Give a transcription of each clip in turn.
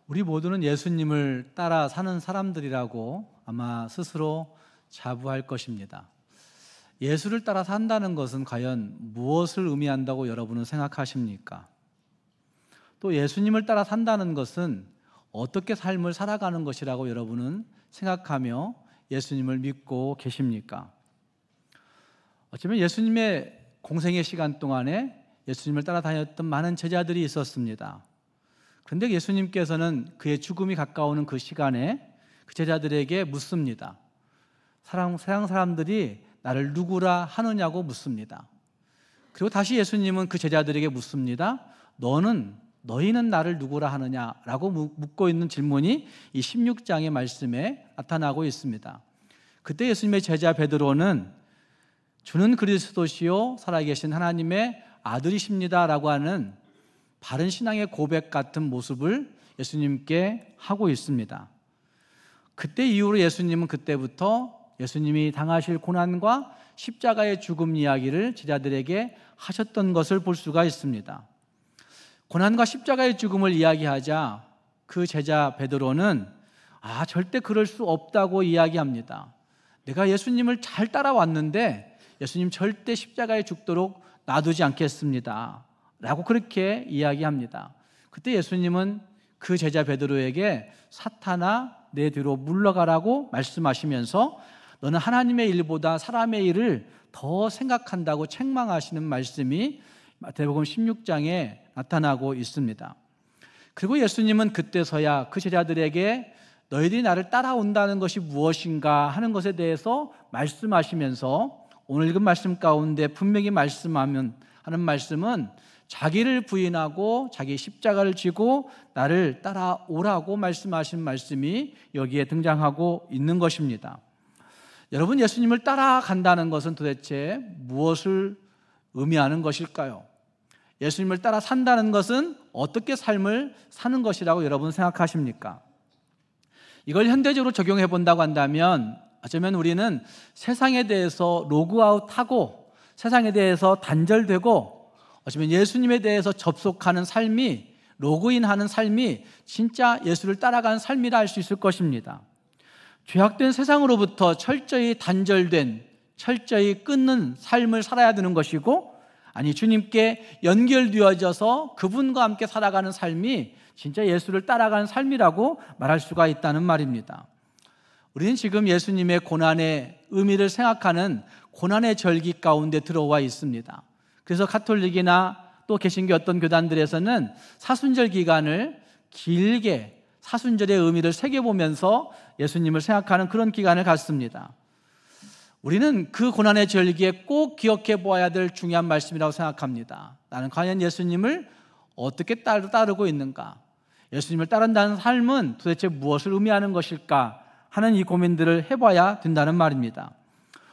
우리 모두는 예수님을 따라 사는 사람들이라고 아마 스스로 자부할 것입니다. 예수를 따라 산다는 것은 과연 무엇을 의미한다고 여러분은 생각하십니까? 또 예수님을 따라 산다는 것은 어떻게 삶을 살아가는 것이라고 여러분은 생각하며 예수님을 믿고 계십니까? 어쩌면 예수님의 공생의 시간 동안에 예수님을 따라다녔던 많은 제자들이 있었습니다. 그런데 예수님께서는 그의 죽음이 가까우는 그 시간에 그 제자들에게 묻습니다. 세상 사람들이 나를 누구라 하느냐고 묻습니다. 그리고 다시 예수님은 그 제자들에게 묻습니다. 너희는 나를 누구라 하느냐라고 묻고 있는 질문이 이 16장의 말씀에 나타나고 있습니다. 그때 예수님의 제자 베드로는 주는 그리스도시요 살아계신 하나님의 아들이십니다라고 하는 바른 신앙의 고백 같은 모습을 예수님께 하고 있습니다. 그때 이후로 예수님은 그때부터 예수님이 당하실 고난과 십자가의 죽음 이야기를 제자들에게 하셨던 것을 볼 수가 있습니다. 고난과 십자가의 죽음을 이야기하자 그 제자 베드로는 절대 그럴 수 없다고 이야기합니다. 내가 예수님을 잘 따라왔는데 예수님 절대 십자가에 죽도록 놔두지 않겠습니다 라고 그렇게 이야기합니다. 그때 예수님은 그 제자 베드로에게 사탄아 내 뒤로 물러가라고 말씀하시면서 너는 하나님의 일보다 사람의 일을 더 생각한다고 책망하시는 말씀이 마태복음 16장에 나타나고 있습니다. 그리고 예수님은 그때서야 그 제자들에게 너희들이 나를 따라온다는 것이 무엇인가 하는 것에 대해서 말씀하시면서 오늘 읽은 말씀 가운데 분명히 하는 말씀은 자기를 부인하고 자기 십자가를 지고 나를 따라오라고 말씀하신 말씀이 여기에 등장하고 있는 것입니다. 여러분, 예수님을 따라간다는 것은 도대체 무엇을 의미하는 것일까요? 예수님을 따라 산다는 것은 어떻게 삶을 사는 것이라고 여러분 생각하십니까? 이걸 현대적으로 적용해 본다고 한다면 어쩌면 우리는 세상에 대해서 로그아웃하고 세상에 대해서 단절되고 어쩌면 예수님에 대해서 접속하는 삶이 로그인하는 삶이 진짜 예수를 따라가는 삶이라 할 수 있을 것입니다. 죄악된 세상으로부터 철저히 단절된 철저히 끊는 삶을 살아야 되는 것이고 주님께 연결되어져서 그분과 함께 살아가는 삶이 진짜 예수를 따라가는 삶이라고 말할 수가 있다는 말입니다. 우리는 지금 예수님의 고난의 의미를 생각하는 고난의 절기 가운데 들어와 있습니다. 그래서 가톨릭이나 또 개신교 어떤 교단들에서는 사순절 기간을 길게 사순절의 의미를 새겨보면서 예수님을 생각하는 그런 기간을 갖습니다. 우리는 그 고난의 절기에 꼭 기억해 보아야 될 중요한 말씀이라고 생각합니다. 나는 과연 예수님을 어떻게 따르고 있는가? 예수님을 따른다는 삶은 도대체 무엇을 의미하는 것일까? 하는 이 고민들을 해봐야 된다는 말입니다.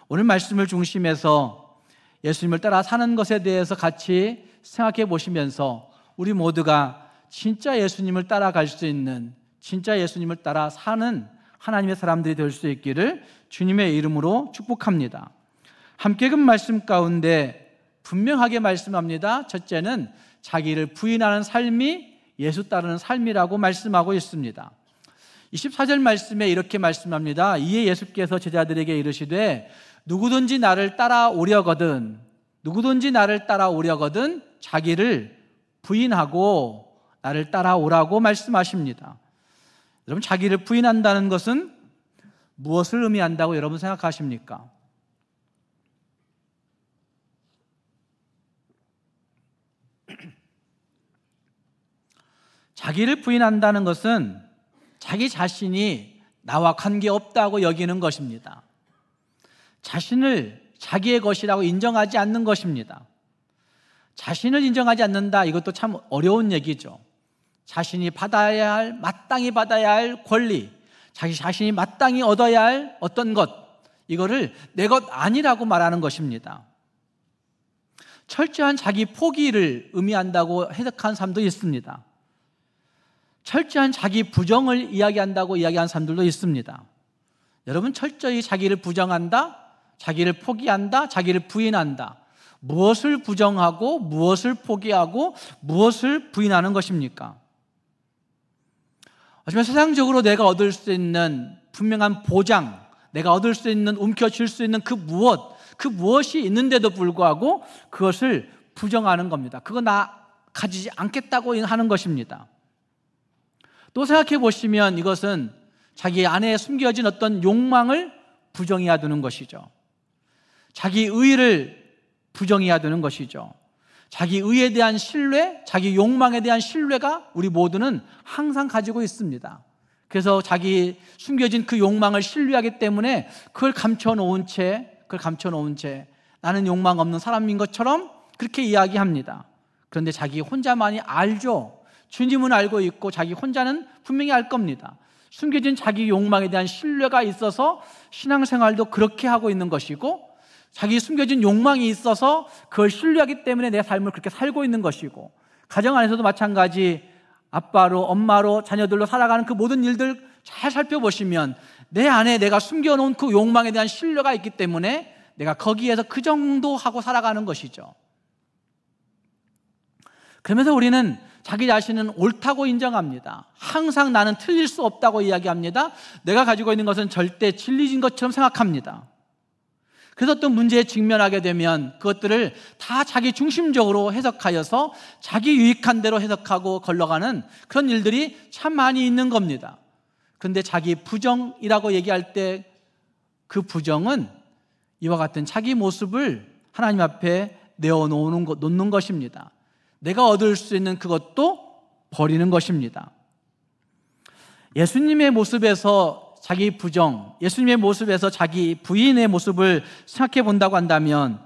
오늘 말씀을 중심해서 예수님을 따라 사는 것에 대해서 같이 생각해 보시면서 우리 모두가 진짜 예수님을 따라갈 수 있는 진짜 예수님을 따라 사는 하나님의 사람들이 될 수 있기를 주님의 이름으로 축복합니다. 함께 그 말씀 가운데 분명하게 말씀합니다. 첫째는 자기를 부인하는 삶이 예수 따르는 삶이라고 말씀하고 있습니다. 24절 말씀에 이렇게 말씀합니다. 이에 예수께서 제자들에게 이르시되 누구든지 나를 따라오려거든 자기를 부인하고 나를 따라오라고 말씀하십니다. 여러분, 자기를 부인한다는 것은 무엇을 의미한다고 여러분 생각하십니까? 자기를 부인한다는 것은 자기 자신이 나와 관계없다고 여기는 것입니다. 자신을 자기의 것이라고 인정하지 않는 것입니다. 자신을 인정하지 않는다, 이것도 참 어려운 얘기죠. 자신이 마땅히 받아야 할 권리, 자신이 마땅히 얻어야 할 어떤 것, 이거를 내 것 아니라고 말하는 것입니다. 철저한 자기 포기를 의미한다고 해석한 사람도 있습니다. 철저한 자기 부정을 이야기한다고 이야기하는 사람들도 있습니다. 여러분, 철저히 자기를 부정한다, 자기를 포기한다, 자기를 부인한다. 무엇을 부정하고 무엇을 포기하고 무엇을 부인하는 것입니까? 하지만 세상적으로 내가 얻을 수 있는 분명한 보장, 내가 얻을 수 있는, 움켜쥘 수 있는 그 무엇이 있는데도 불구하고 그것을 부정하는 겁니다. 그거 나 가지지 않겠다고 하는 것입니다. 또 생각해 보시면 이것은 자기 안에 숨겨진 어떤 욕망을 부정해야 되는 것이죠. 자기 의의를 부정해야 되는 것이죠. 자기 의에 대한 신뢰, 자기 욕망에 대한 신뢰가 우리 모두는 항상 가지고 있습니다. 그래서 자기 숨겨진 그 욕망을 신뢰하기 때문에 그걸 감춰놓은 채 나는 욕망 없는 사람인 것처럼 그렇게 이야기합니다. 그런데 자기 혼자만이 알죠. 주님은 알고 있고 자기 혼자는 분명히 알 겁니다. 숨겨진 자기 욕망에 대한 신뢰가 있어서 신앙생활도 그렇게 하고 있는 것이고, 자기 숨겨진 욕망이 있어서 그걸 신뢰하기 때문에 내 삶을 그렇게 살고 있는 것이고, 가정 안에서도 마찬가지 아빠로 엄마로 자녀들로 살아가는 그 모든 일들 잘 살펴보시면 내 안에 내가 숨겨놓은 그 욕망에 대한 신뢰가 있기 때문에 내가 거기에서 그 정도 하고 살아가는 것이죠. 그러면서 우리는 자기 자신은 옳다고 인정합니다. 항상 나는 틀릴 수 없다고 이야기합니다. 내가 가지고 있는 것은 절대 진리인 것처럼 생각합니다. 그래서 어떤 문제에 직면하게 되면 그것들을 다 자기 중심적으로 해석하여서 자기 유익한 대로 해석하고 걸러가는 그런 일들이 참 많이 있는 겁니다. 그런데 자기 부정이라고 얘기할 때 그 부정은 이와 같은 자기 모습을 하나님 앞에 놓는 것입니다. 내가 얻을 수 있는 그것도 버리는 것입니다. 예수님의 모습에서 자기 부정, 예수님의 모습에서 자기 부인의 모습을 생각해 본다고 한다면,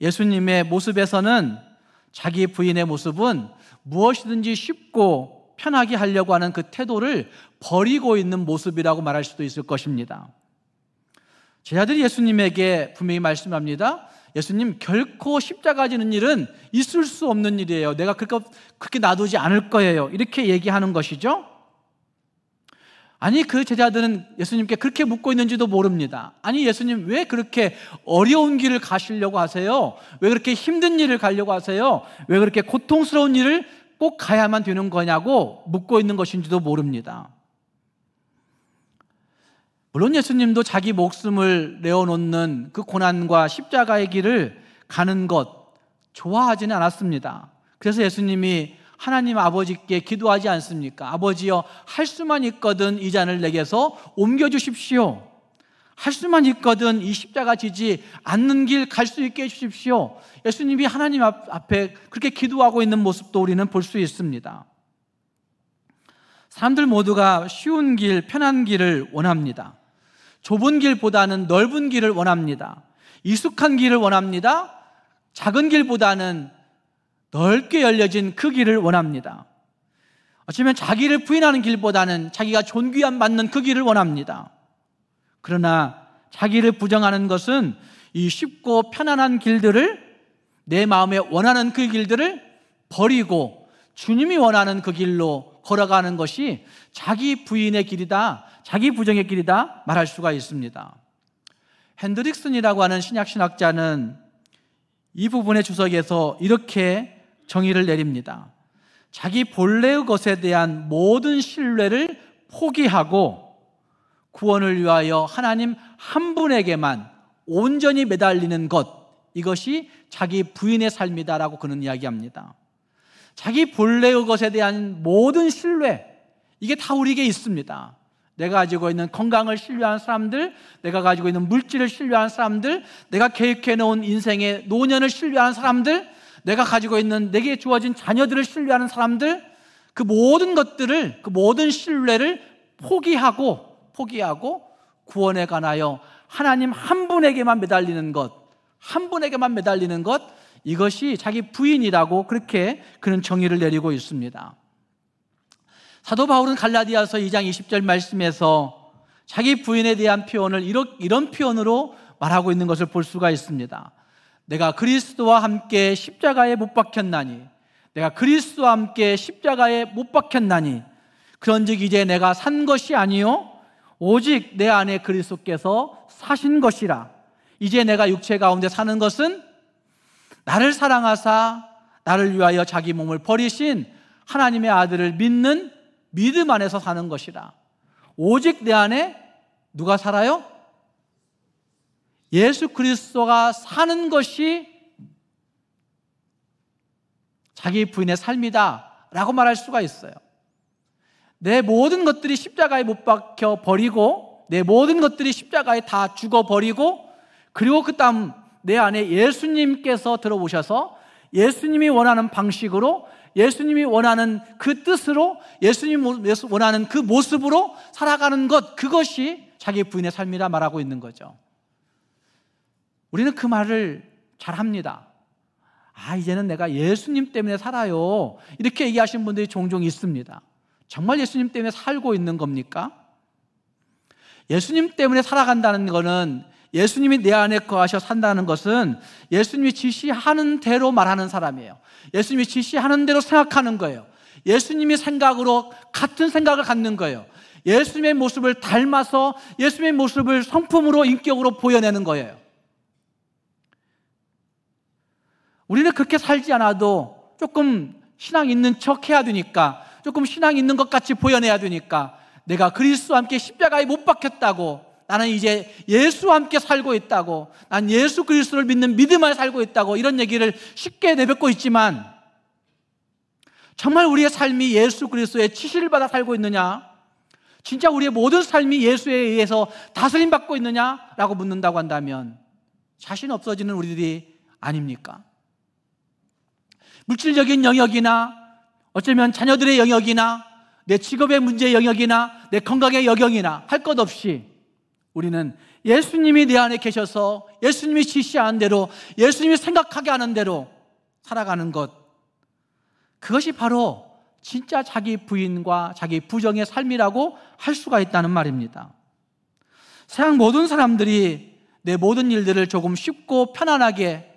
예수님의 모습에서는 자기 부인의 모습은 무엇이든지 쉽고 편하게 하려고 하는 그 태도를 버리고 있는 모습이라고 말할 수도 있을 것입니다. 제자들이 예수님에게 분명히 말씀합니다. 예수님, 결코 십자가 지는 일은 있을 수 없는 일이에요. 내가 그렇게 놔두지 않을 거예요. 이렇게 얘기하는 것이죠. 아니, 그 제자들은 예수님께 그렇게 묻고 있는지도 모릅니다. 아니, 예수님 왜 그렇게 어려운 길을 가시려고 하세요? 왜 그렇게 힘든 일을 가려고 하세요? 왜 그렇게 고통스러운 일을 꼭 가야만 되는 거냐고 묻고 있는 것인지도 모릅니다. 물론 예수님도 자기 목숨을 내어놓는 그 고난과 십자가의 길을 가는 것 좋아하지는 않았습니다. 그래서 예수님이 하나님 아버지께 기도하지 않습니까? 아버지여, 할 수만 있거든 이 잔을 내게서 옮겨주십시오. 할 수만 있거든 이 십자가 지지 않는 길 갈 수 있게 해주십시오. 예수님이 하나님 앞에 그렇게 기도하고 있는 모습도 우리는 볼 수 있습니다. 사람들 모두가 쉬운 길, 편한 길을 원합니다. 좁은 길보다는 넓은 길을 원합니다. 익숙한 길을 원합니다. 작은 길보다는 넓게 열려진 그 길을 원합니다. 어쩌면 자기를 부인하는 길보다는 자기가 존귀함 받는 그 길을 원합니다. 그러나 자기를 부정하는 것은 이 쉽고 편안한 길들을, 내 마음에 원하는 그 길들을 버리고 주님이 원하는 그 길로 걸어가는 것이 자기 부인의 길이다, 자기 부정의 길이다 말할 수가 있습니다. 핸드릭슨이라고 하는 신약신학자는 이 부분의 주석에서 이렇게 정의를 내립니다. 자기 본래의 것에 대한 모든 신뢰를 포기하고 구원을 위하여 하나님 한 분에게만 온전히 매달리는 것, 이것이 자기 부인의 삶이다라고 그는 이야기합니다. 자기 본래의 것에 대한 모든 신뢰, 이게 다 우리에게 있습니다. 내가 가지고 있는 건강을 신뢰하는 사람들, 내가 가지고 있는 물질을 신뢰하는 사람들, 내가 계획해 놓은 인생의 노년을 신뢰하는 사람들, 내가 가지고 있는 내게 주어진 자녀들을 신뢰하는 사람들, 그 모든 것들을, 그 모든 신뢰를 포기하고 구원에 관하여 하나님 한 분에게만 매달리는 것, 한 분에게만 매달리는 것, 이것이 자기 부인이라고 그렇게 그는 정의를 내리고 있습니다. 사도 바울은 갈라디아서 2장 20절 말씀에서 자기 부인에 대한 표현을 이런 표현으로 말하고 있는 것을 볼 수가 있습니다. 내가 그리스도와 함께 십자가에 못 박혔나니, 내가 그리스도와 함께 십자가에 못 박혔나니, 그런즉 이제 내가 산 것이 아니요 오직 내 안에 그리스도께서 사신 것이라. 이제 내가 육체 가운데 사는 것은 나를 사랑하사 나를 위하여 자기 몸을 버리신 하나님의 아들을 믿는 믿음 안에서 사는 것이라. 오직 내 안에 누가 살아요? 예수 그리스도가 사는 것이 자기 부인의 삶이다 라고 말할 수가 있어요. 내 모든 것들이 십자가에 못 박혀 버리고, 내 모든 것들이 십자가에 다 죽어 버리고, 그리고 그 다음 내 안에 예수님께서 들어오셔서 예수님이 원하는 방식으로, 예수님이 원하는 그 뜻으로, 예수님이 원하는 그 모습으로 살아가는 것, 그것이 자기 부인의 삶이라 말하고 있는 거죠. 우리는 그 말을 잘 합니다. 이제는 내가 예수님 때문에 살아요, 이렇게 얘기하시는 분들이 종종 있습니다. 정말 예수님 때문에 살고 있는 겁니까? 예수님 때문에 살아간다는 것은, 예수님이 내 안에 거하셔 산다는 것은 예수님이 지시하는 대로 말하는 사람이에요. 예수님이 지시하는 대로 생각하는 거예요. 예수님의 생각으로 같은 생각을 갖는 거예요. 예수님의 모습을 닮아서 예수님의 모습을 성품으로, 인격으로 보여내는 거예요. 우리는 그렇게 살지 않아도 조금 신앙 있는 척 해야 되니까, 조금 신앙 있는 것 같이 보여내야 되니까, 내가 그리스도와 함께 십자가에 못 박혔다고, 나는 이제 예수와 함께 살고 있다고, 난 예수 그리스도를 믿는 믿음 안에 살고 있다고, 이런 얘기를 쉽게 내뱉고 있지만, 정말 우리의 삶이 예수 그리스도의 지시를 받아 살고 있느냐? 진짜 우리의 모든 삶이 예수에 의해서 다스림 받고 있느냐라고 묻는다고 한다면 자신 없어지는 우리들이 아닙니까? 물질적인 영역이나, 어쩌면 자녀들의 영역이나, 내 직업의 문제의 영역이나, 내 건강의 영역이나 할 것 없이 우리는 예수님이 내 안에 계셔서 예수님이 지시하는 대로, 예수님이 생각하게 하는 대로 살아가는 것, 그것이 바로 진짜 자기 부인과 자기 부정의 삶이라고 할 수가 있다는 말입니다. 세상 모든 사람들이 내 모든 일들을 조금 쉽고 편안하게,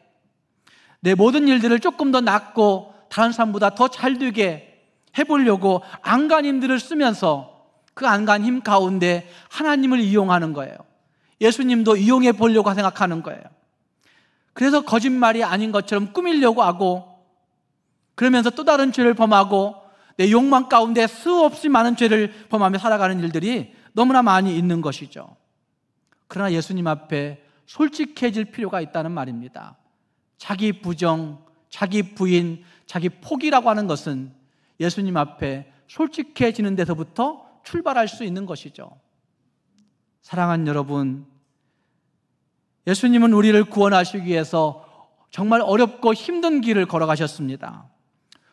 내 모든 일들을 조금 더 낫고 다른 사람보다 더 잘 되게 해보려고 안간힘들을 쓰면서 그 안간힘 가운데 하나님을 이용하는 거예요. 예수님도 이용해 보려고 생각하는 거예요. 그래서 거짓말이 아닌 것처럼 꾸미려고 하고, 그러면서 또 다른 죄를 범하고, 내 욕망 가운데 수없이 많은 죄를 범하며 살아가는 일들이 너무나 많이 있는 것이죠. 그러나 예수님 앞에 솔직해질 필요가 있다는 말입니다. 자기 부정, 자기 부인, 자기 포기라고 하는 것은 예수님 앞에 솔직해지는 데서부터 출발할 수 있는 것이죠. 사랑하는 여러분, 예수님은 우리를 구원하시기 위해서 정말 어렵고 힘든 길을 걸어가셨습니다.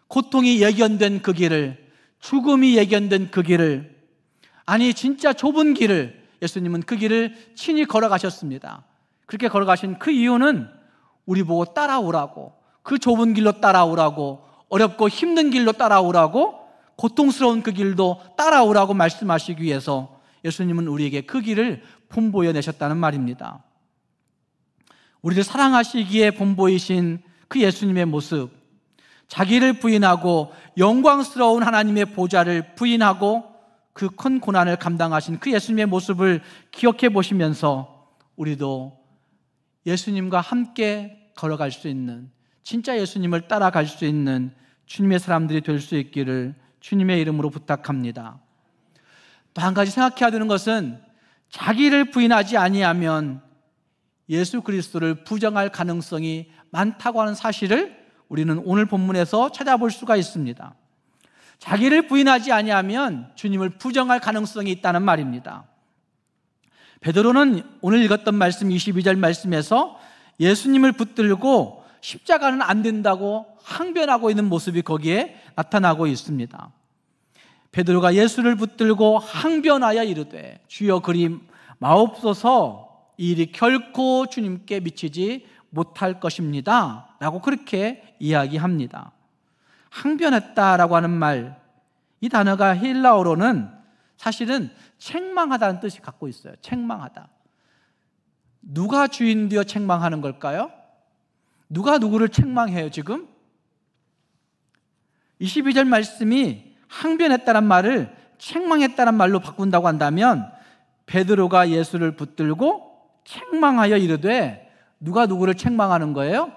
고통이 예견된 그 길을, 죽음이 예견된 그 길을, 아니 진짜 좁은 길을 예수님은 그 길을 친히 걸어가셨습니다. 그렇게 걸어가신 그 이유는 우리 보고 따라오라고, 그 좁은 길로 따라오라고, 어렵고 힘든 길로 따라오라고, 고통스러운 그 길도 따라오라고 말씀하시기 위해서 예수님은 우리에게 그 길을 본보여 내셨다는 말입니다. 우리를 사랑하시기에 본보이신 그 예수님의 모습, 자기를 부인하고 영광스러운 하나님의 보좌를 부인하고 그 큰 고난을 감당하신 그 예수님의 모습을 기억해 보시면서 우리도 예수님과 함께 걸어갈 수 있는, 진짜 예수님을 따라갈 수 있는 주님의 사람들이 될 수 있기를 주님의 이름으로 부탁합니다. 또 한 가지 생각해야 되는 것은, 자기를 부인하지 아니하면 예수 그리스도를 부정할 가능성이 많다고 하는 사실을 우리는 오늘 본문에서 찾아볼 수가 있습니다. 자기를 부인하지 아니하면 주님을 부정할 가능성이 있다는 말입니다. 베드로는 오늘 읽었던 말씀 22절 말씀에서 예수님을 붙들고 십자가는 안 된다고 항변하고 있는 모습이 거기에 나타나고 있습니다. 베드로가 예수를 붙들고 항변하여 이르되 주여 그리 마옵소서, 이 일이 결코 주님께 미치지 못할 것입니다 라고 그렇게 이야기합니다. 항변했다라고 하는 말, 이 단어가 헬라어로는 사실은 책망하다는 뜻이 갖고 있어요. 책망하다. 누가 주인 되어 책망하는 걸까요? 누가 누구를 책망해요 지금? 22절 말씀이 항변했다는 말을 책망했다는 말로 바꾼다고 한다면, 베드로가 예수를 붙들고 책망하여 이르되, 누가 누구를 책망하는 거예요?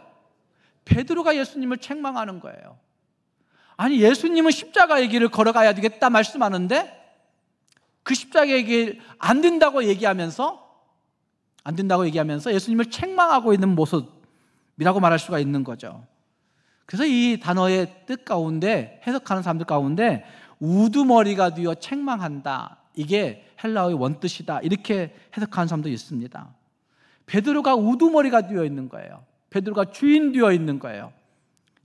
베드로가 예수님을 책망하는 거예요. 아니, 예수님은 십자가의 길을 걸어가야 되겠다 말씀하는데 그 십자가의 길 안 된다고 얘기하면서 예수님을 책망하고 있는 모습이라고 말할 수가 있는 거죠. 그래서 이 단어의 뜻 가운데, 해석하는 사람들 가운데 우두머리가 되어 책망한다, 이게 헬라어의 원뜻이다, 이렇게 해석하는 사람도 있습니다. 베드로가 우두머리가 되어 있는 거예요. 베드로가 주인 되어 있는 거예요.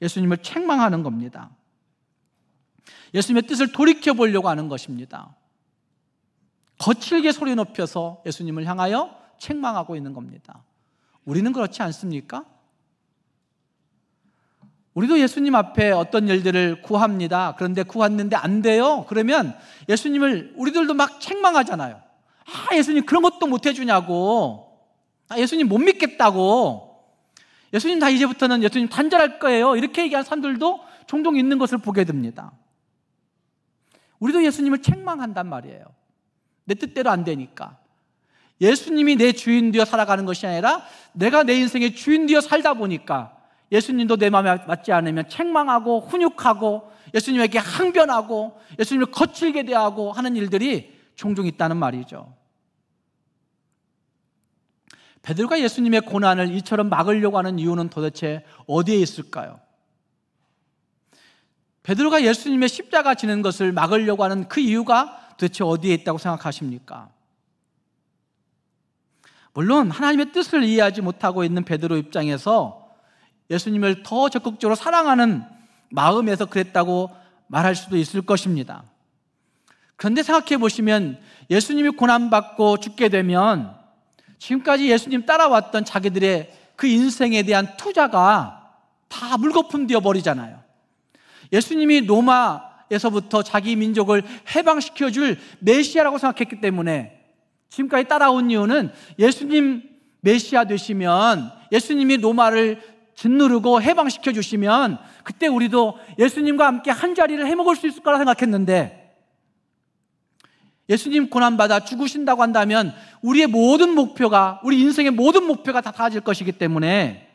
예수님을 책망하는 겁니다. 예수님의 뜻을 돌이켜보려고 하는 것입니다. 거칠게 소리 높여서 예수님을 향하여 책망하고 있는 겁니다. 우리는 그렇지 않습니까? 우리도 예수님 앞에 어떤 일들을 구합니다. 그런데 구했는데 안 돼요. 그러면 예수님을 우리들도 막 책망하잖아요. 예수님 그런 것도 못 해주냐고, 예수님 못 믿겠다고, 예수님 다 이제부터는 예수님 단절할 거예요, 이렇게 얘기하는 사람들도 종종 있는 것을 보게 됩니다. 우리도 예수님을 책망한단 말이에요. 내 뜻대로 안 되니까. 예수님이 내 주인 되어 살아가는 것이 아니라 내가 내 인생의 주인 되어 살다 보니까 예수님도 내 마음에 맞지 않으면 책망하고 훈육하고 예수님에게 항변하고 예수님을 거칠게 대하고 하는 일들이 종종 있다는 말이죠. 베드로가 예수님의 고난을 이처럼 막으려고 하는 이유는 도대체 어디에 있을까요? 베드로가 예수님의 십자가 지는 것을 막으려고 하는 그 이유가 도대체 어디에 있다고 생각하십니까? 물론 하나님의 뜻을 이해하지 못하고 있는 베드로 입장에서 예수님을 더 적극적으로 사랑하는 마음에서 그랬다고 말할 수도 있을 것입니다. 그런데 생각해 보시면 예수님이 고난받고 죽게 되면 지금까지 예수님 따라왔던 자기들의 그 인생에 대한 투자가 다 물거품 되어 버리잖아요. 예수님이 로마에서부터 자기 민족을 해방시켜줄 메시아라고 생각했기 때문에 지금까지 따라온 이유는 예수님 메시아 되시면, 예수님이 로마를 짓누르고 해방시켜 주시면 그때 우리도 예수님과 함께 한 자리를 해먹을 수 있을 거라 생각했는데, 예수님 고난받아 죽으신다고 한다면 우리의 모든 목표가, 우리 인생의 모든 목표가 다 달라질 것이기 때문에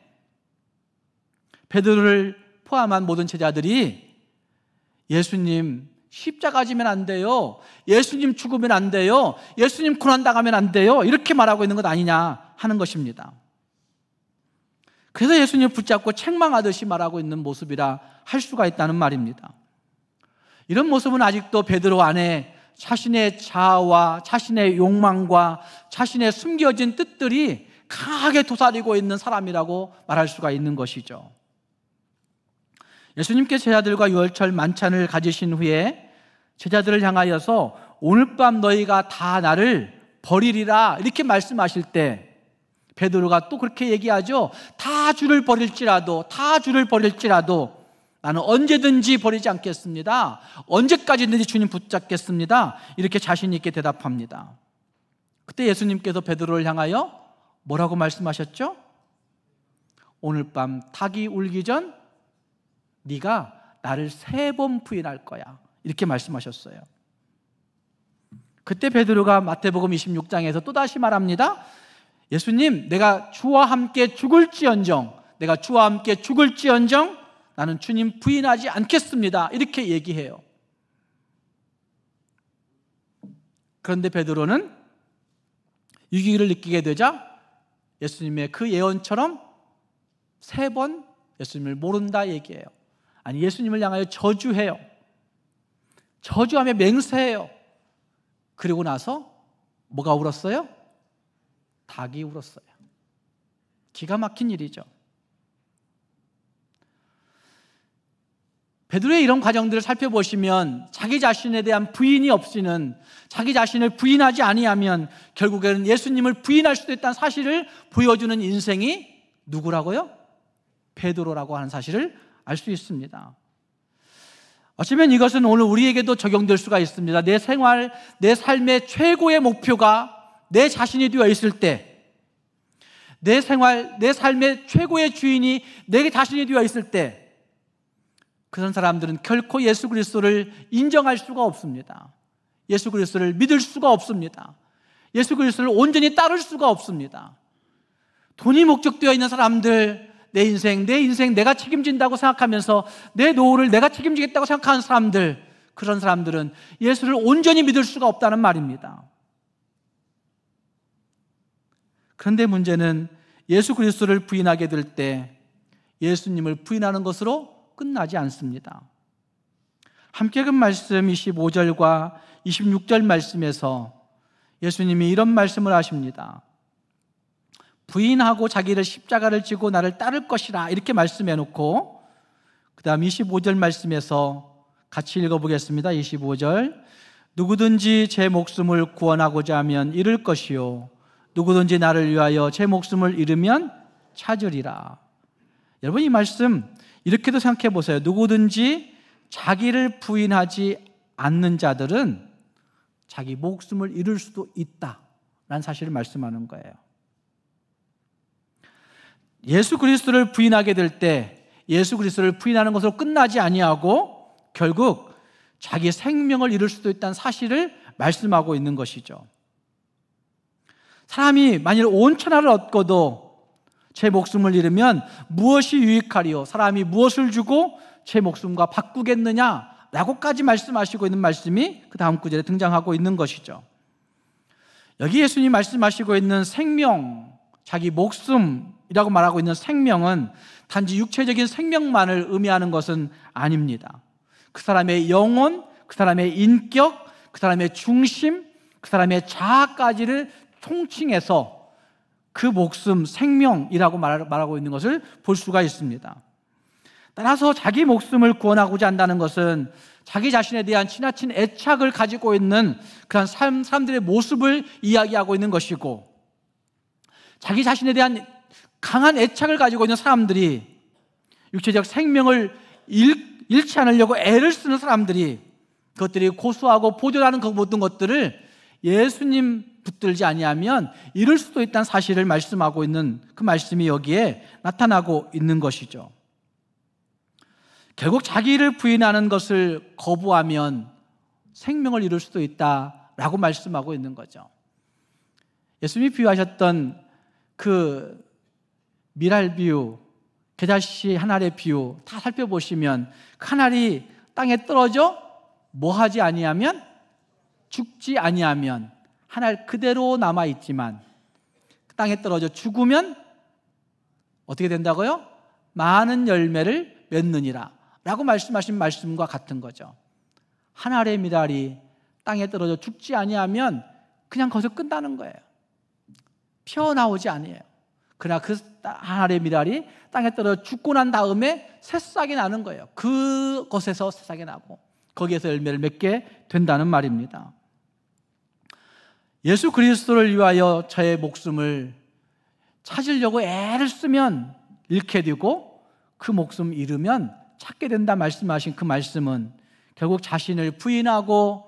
베드로를 포함한 모든 제자들이 예수님 십자가 지면 안 돼요, 예수님 죽으면 안 돼요, 예수님 고난당하면 안 돼요, 이렇게 말하고 있는 것 아니냐 하는 것입니다. 그래서 예수님을 붙잡고 책망하듯이 말하고 있는 모습이라 할 수가 있다는 말입니다. 이런 모습은 아직도 베드로 안에 자신의 자아와 자신의 욕망과 자신의 숨겨진 뜻들이 강하게 도사리고 있는 사람이라고 말할 수가 있는 것이죠. 예수님께서 제자들과 유월절 만찬을 가지신 후에 제자들을 향하여서 오늘 밤 너희가 다 나를 버리리라 이렇게 말씀하실 때 베드로가 또 그렇게 얘기하죠. 다 주를 버릴지라도 나는 언제든지 버리지 않겠습니다. 언제까지든지 주님 붙잡겠습니다. 이렇게 자신 있게 대답합니다. 그때 예수님께서 베드로를 향하여 뭐라고 말씀하셨죠? 오늘 밤 닭이 울기 전 네가 나를 3번 부인할 거야, 이렇게 말씀하셨어요. 그때 베드로가 마태복음 26장에서 또다시 말합니다. 예수님, 내가 주와 함께 죽을지언정 나는 주님 부인하지 않겠습니다, 이렇게 얘기해요. 그런데 베드로는 위기를 느끼게 되자 예수님의 그 예언처럼 3번 예수님을 모른다 얘기해요. 아니, 예수님을 향하여 저주해요. 저주하며 맹세해요. 그리고 나서 뭐가 울었어요? 닭이 울었어요. 기가 막힌 일이죠. 베드로의 이런 과정들을 살펴보시면 자기 자신에 대한 부인이 없이는, 자기 자신을 부인하지 아니하면 결국에는 예수님을 부인할 수도 있다는 사실을 보여주는 인생이 누구라고요? 베드로라고 하는 사실을 알 수 있습니다. 어쩌면 이것은 오늘 우리에게도 적용될 수가 있습니다. 내 생활, 내 삶의 최고의 목표가 내 자신이 되어 있을 때, 내 생활, 내 삶의 최고의 주인이 내 자신이 되어 있을 때, 그런 사람들은 결코 예수 그리스도를 인정할 수가 없습니다. 예수 그리스도를 믿을 수가 없습니다. 예수 그리스도를 온전히 따를 수가 없습니다. 돈이 목적되어 있는 사람들, 내 인생 내가 책임진다고 생각하면서 내 노후를 내가 책임지겠다고 생각하는 사람들, 그런 사람들은 예수를 온전히 믿을 수가 없다는 말입니다. 그런데 문제는 예수 그리스도를 부인하게 될 때 예수님을 부인하는 것으로 끝나지 않습니다. 함께 읽은 말씀 25절과 26절 말씀에서 예수님이 이런 말씀을 하십니다. 부인하고 자기를 십자가를 지고 나를 따를 것이라, 이렇게 말씀해 놓고 그 다음 25절 말씀에서 같이 읽어보겠습니다. 25절, 누구든지 제 목숨을 구원하고자 하면 잃을 것이요 누구든지 나를 위하여 제 목숨을 잃으면 찾으리라. 여러분, 이 말씀 이렇게도 생각해 보세요. 누구든지 자기를 부인하지 않는 자들은 자기 목숨을 잃을 수도 있다라는 사실을 말씀하는 거예요. 예수 그리스도를 부인하게 될 때 예수 그리스도를 부인하는 것으로 끝나지 아니하고 결국 자기 생명을 잃을 수도 있다는 사실을 말씀하고 있는 것이죠. 사람이 만일 온 천하를 얻고도 제 목숨을 잃으면 무엇이 유익하리요? 사람이 무엇을 주고 제 목숨과 바꾸겠느냐라고까지 말씀하시고 있는 말씀이 그 다음 구절에 등장하고 있는 것이죠. 여기 예수님이 말씀하시고 있는 생명, 자기 목숨이라고 말하고 있는 생명은 단지 육체적인 생명만을 의미하는 것은 아닙니다. 그 사람의 영혼, 그 사람의 인격, 그 사람의 중심, 그 사람의 자아까지를 통칭해서 그 목숨, 생명이라고 말하고 있는 것을 볼 수가 있습니다. 따라서 자기 목숨을 구원하고자 한다는 것은 자기 자신에 대한 지나친 애착을 가지고 있는 그런 사람들의 모습을 이야기하고 있는 것이고, 자기 자신에 대한 강한 애착을 가지고 있는 사람들이, 육체적 생명을 잃지 않으려고 애를 쓰는 사람들이, 그것들이 고수하고 보존하는 그 모든 것들을 예수님 붙들지 아니하면 잃을 수도 있다는 사실을 말씀하고 있는 그 말씀이 여기에 나타나고 있는 것이죠. 결국 자기를 부인하는 것을 거부하면 생명을 잃을 수도 있다라고 말씀하고 있는 거죠. 예수님이 비유하셨던 그 미랄 비유, 겨자씨 한 알의 비유 다 살펴보시면 그 한 알이 땅에 떨어져 뭐하지 아니하면, 죽지 아니하면 한 알 그대로 남아있지만 땅에 떨어져 죽으면 어떻게 된다고요? 많은 열매를 맺느니라 라고 말씀하신 말씀과 같은 거죠. 한 알의 미랄이 땅에 떨어져 죽지 아니하면 그냥 거기서 끝나는 거예요. 피어나오지 아니에요. 그러나 그 한 알의 미랄이 땅에 떨어져 죽고 난 다음에 새싹이 나는 거예요. 그것에서 새싹이 나고 거기에서 열매를 맺게 된다는 말입니다. 예수 그리스도를 위하여 저의 목숨을 찾으려고 애를 쓰면 잃게 되고 그 목숨 잃으면 찾게 된다 말씀하신 그 말씀은 결국 자신을 부인하고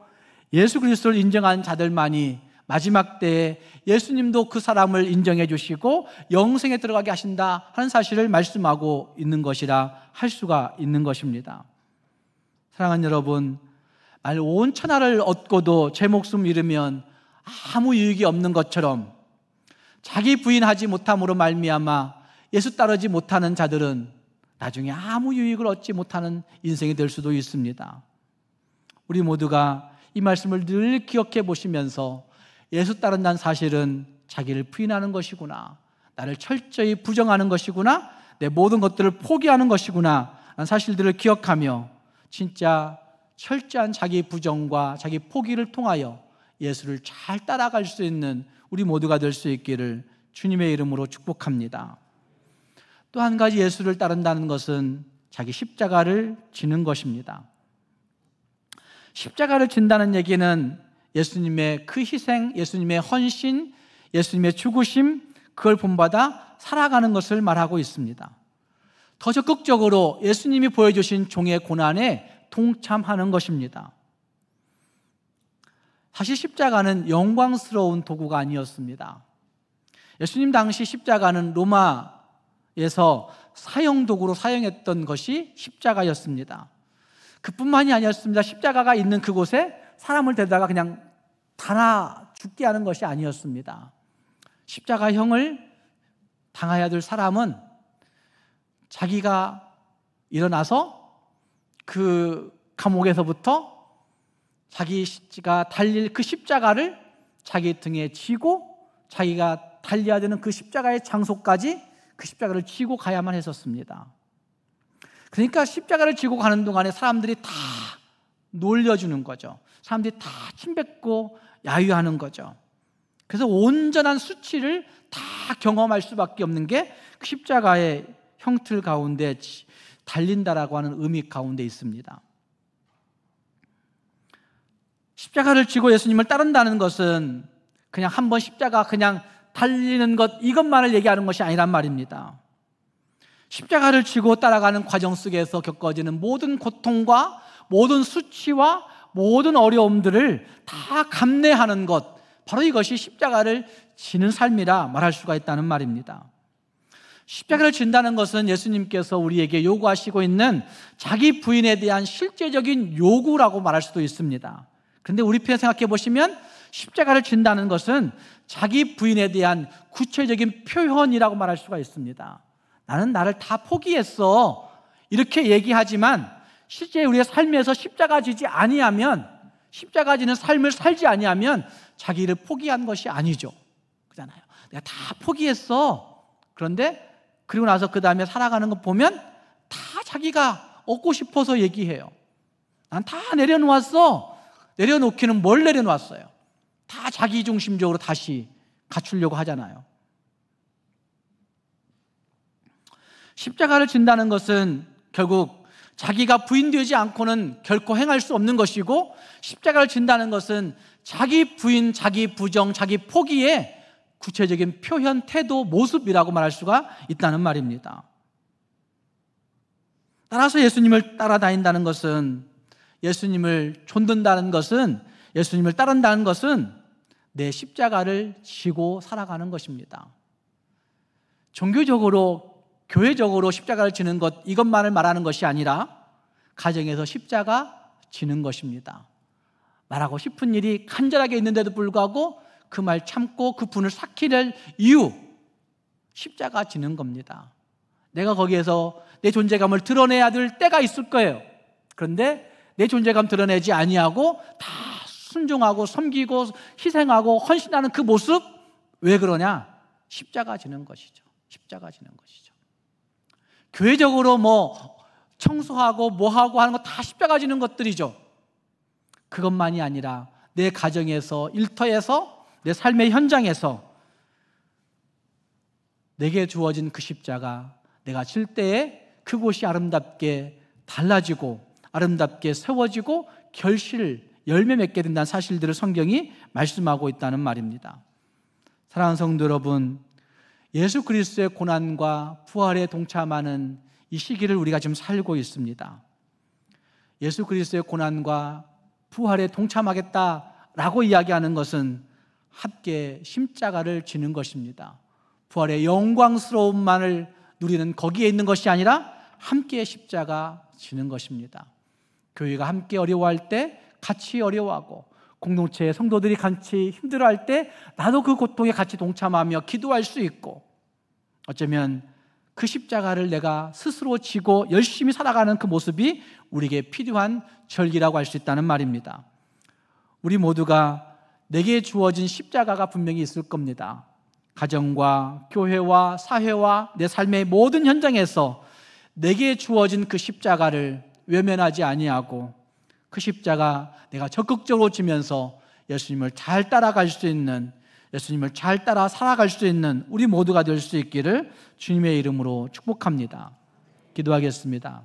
예수 그리스도를 인정한 자들만이 마지막 때에 예수님도 그 사람을 인정해 주시고 영생에 들어가게 하신다 하는 사실을 말씀하고 있는 것이라 할 수가 있는 것입니다. 사랑하는 여러분, 만일 온 천하를 얻고도 제 목숨 잃으면 아무 유익이 없는 것처럼 자기 부인하지 못함으로 말미암아 예수 따르지 못하는 자들은 나중에 아무 유익을 얻지 못하는 인생이 될 수도 있습니다. 우리 모두가 이 말씀을 늘 기억해 보시면서 예수 따른다는 사실은 자기를 부인하는 것이구나, 나를 철저히 부정하는 것이구나, 내 모든 것들을 포기하는 것이구나 라는 사실들을 기억하며 진짜 철저한 자기 부정과 자기 포기를 통하여 예수를 잘 따라갈 수 있는 우리 모두가 될 수 있기를 주님의 이름으로 축복합니다. 또 한 가지 예수를 따른다는 것은 자기 십자가를 지는 것입니다. 십자가를 진다는 얘기는 예수님의 그 희생, 예수님의 헌신, 예수님의 죽으심, 그걸 본받아 살아가는 것을 말하고 있습니다. 더 적극적으로 예수님이 보여주신 종의 고난에 동참하는 것입니다. 사실 십자가는 영광스러운 도구가 아니었습니다. 예수님 당시 십자가는 로마에서 사형도구로 사용했던 것이 십자가였습니다. 그뿐만이 아니었습니다. 십자가가 있는 그곳에 사람을 데려다가 그냥 달아 죽게 하는 것이 아니었습니다. 십자가형을 당해야 될 사람은 자기가 일어나서 그 감옥에서부터 자기가 달릴 그 십자가를 자기 등에 지고 자기가 달려야 되는 그 십자가의 장소까지 그 십자가를 지고 가야만 했었습니다. 그러니까 십자가를 지고 가는 동안에 사람들이 다 놀려주는 거죠. 사람들이 다 침뱉고 야유하는 거죠. 그래서 온전한 수치를 다 경험할 수밖에 없는 게 그 십자가의 형틀 가운데 달린다라고 하는 의미 가운데 있습니다. 십자가를 지고 예수님을 따른다는 것은 그냥 한번 십자가 그냥 달리는 것 이것만을 얘기하는 것이 아니란 말입니다. 십자가를 지고 따라가는 과정 속에서 겪어지는 모든 고통과 모든 수치와 모든 어려움들을 다 감내하는 것, 바로 이것이 십자가를 지는 삶이라 말할 수가 있다는 말입니다. 십자가를 진다는 것은 예수님께서 우리에게 요구하시고 있는 자기 부인에 대한 실제적인 요구라고 말할 수도 있습니다. 그런데 우리 편에 생각해 보시면 십자가를 진다는 것은 자기 부인에 대한 구체적인 표현이라고 말할 수가 있습니다. 나는 나를 다 포기했어, 이렇게 얘기하지만 실제 우리의 삶에서 십자가 지지 아니하면, 십자가 지는 삶을 살지 아니하면 자기를 포기한 것이 아니죠. 그렇잖아요. 내가 다 포기했어. 그런데 그리고 나서 그 다음에 살아가는 거 보면 다 자기가 얻고 싶어서 얘기해요. 난 다 내려놓았어. 내려놓기는 뭘 내려놓았어요? 다 자기 중심적으로 다시 갖추려고 하잖아요. 십자가를 진다는 것은 결국 자기가 부인되지 않고는 결코 행할 수 없는 것이고, 십자가를 진다는 것은 자기 부인, 자기 부정, 자기 포기의 구체적인 표현, 태도, 모습이라고 말할 수가 있다는 말입니다. 따라서 예수님을 따라다닌다는 것은, 예수님을 좇는다는 것은, 예수님을 따른다는 것은 내 십자가를 지고 살아가는 것입니다. 종교적으로, 교회적으로 십자가를 지는 것, 이것만을 말하는 것이 아니라 가정에서 십자가 지는 것입니다. 말하고 싶은 일이 간절하게 있는데도 불구하고 그 말 참고 그 분을 삭힐 이유, 십자가 지는 겁니다. 내가 거기에서 내 존재감을 드러내야 될 때가 있을 거예요. 그런데 내 존재감 드러내지 아니하고 다 순종하고 섬기고 희생하고 헌신하는 그 모습, 왜 그러냐? 십자가 지는 것이죠. 십자가 지는 것이죠. 교회적으로 뭐 청소하고 뭐하고 하는 거 다 십자가 지는 것들이죠. 그것만이 아니라 내 가정에서, 일터에서, 내 삶의 현장에서 내게 주어진 그 십자가, 내가 질 때에 그곳이 아름답게 달라지고 아름답게 세워지고 결실, 열매 맺게 된다는 사실들을 성경이 말씀하고 있다는 말입니다. 사랑하는 성도 여러분, 예수 그리스도의 고난과 부활에 동참하는 이 시기를 우리가 지금 살고 있습니다. 예수 그리스도의 고난과 부활에 동참하겠다라고 이야기하는 것은 함께 십자가를 지는 것입니다. 부활의 영광스러움만을 누리는 거기에 있는 것이 아니라 함께 십자가 지는 것입니다. 교회가 함께 어려워할 때 같이 어려워하고, 공동체의 성도들이 같이 힘들어할 때 나도 그 고통에 같이 동참하며 기도할 수 있고, 어쩌면 그 십자가를 내가 스스로 지고 열심히 살아가는 그 모습이 우리에게 필요한 절기라고 할 수 있다는 말입니다. 우리 모두가 내게 주어진 십자가가 분명히 있을 겁니다. 가정과 교회와 사회와 내 삶의 모든 현장에서 내게 주어진 그 십자가를 외면하지 아니하고 그 십자가 내가 적극적으로 지면서 예수님을 잘 따라갈 수 있는, 예수님을 잘 따라 살아갈 수 있는 우리 모두가 될 수 있기를 주님의 이름으로 축복합니다. 기도하겠습니다.